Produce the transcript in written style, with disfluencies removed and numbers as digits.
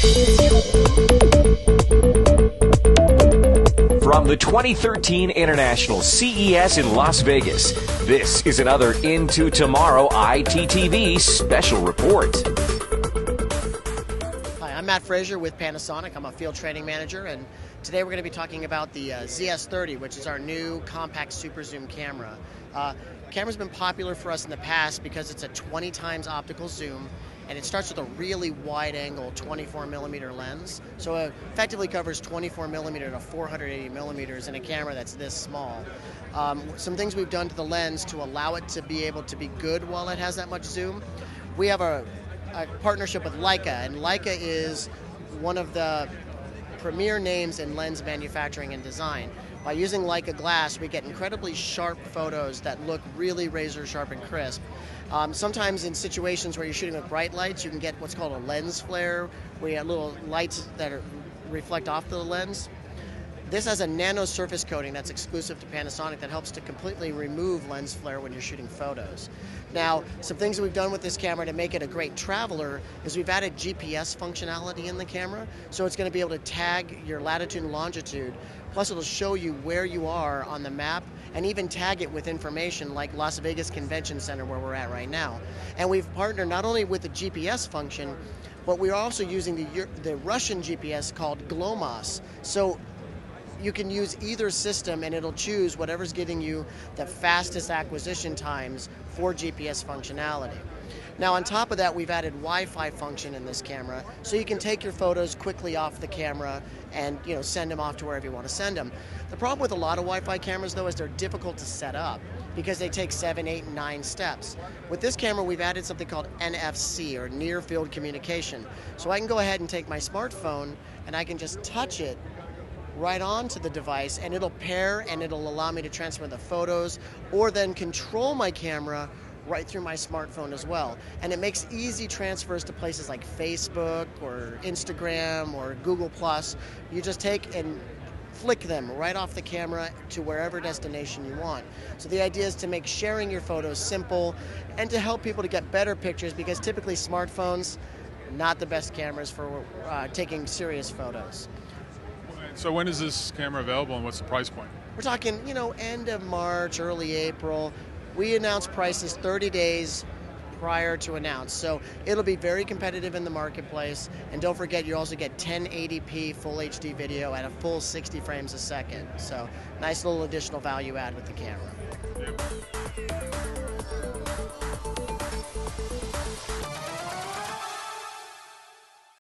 From the 2013 International CES in Las Vegas, this is another Into Tomorrow ITTV special report. Hi, I'm Matt Frazier with Panasonic. I'm a field training manager, and today we're going to be talking about the ZS30, which is our new compact super zoom camera. Camera's been popular for us in the past because it's a 20 times optical zoom, and it starts with a really wide angle 24mm lens. So it effectively covers 24mm to 480mm in a camera that's this small. Some things we've done to the lens to allow it to be able to be good while it has that much zoom. We have a partnership with Leica, and Leica is one of the premier names in lens manufacturing and design. By using Leica glass, we get incredibly sharp photos that look really razor sharp and crisp. Sometimes in situations where you're shooting with bright lights, you can get what's called a lens flare, where you have little lights that reflect off the lens. This has a nano surface coating that's exclusive to Panasonic that helps to completely remove lens flare when you're shooting photos. Now, some things that we've done with this camera to make it a great traveler is we've added GPS functionality in the camera, so it's going to be able to tag your latitude and longitude, plus it'll show you where you are on the map and even tag it with information like Las Vegas Convention Center where we're at right now. And we've partnered not only with the GPS function, but we're also using the Russian GPS called GLONASS. So you can use either system and it'll choose whatever's getting you the fastest acquisition times for GPS functionality. Now on top of that, we've added Wi-Fi function in this camera, so you can take your photos quickly off the camera and send them off to wherever you want to send them. The problem with a lot of Wi-Fi cameras though is they're difficult to set up because they take 7, 8, and 9 steps. With this camera, we've added something called NFC, or near field communication. So I can go ahead and take my smartphone and I can just touch it right onto the device, and it'll pair and it'll allow me to transfer the photos or then control my camera right through my smartphone as well. And it makes easy transfers to places like Facebook or Instagram or Google+. You just take and flick them right off the camera to wherever destination you want. So the idea is to make sharing your photos simple and to help people to get better pictures, because typically smartphones, not the best cameras for taking serious photos. So when is this camera available and what's the price point? We're talking, end of March, early April. We announce prices 30 days prior to announce. So it'll be very competitive in the marketplace. And don't forget, you also get 1080p full HD video at a full 60 frames a second. So nice little additional value add with the camera. Yeah.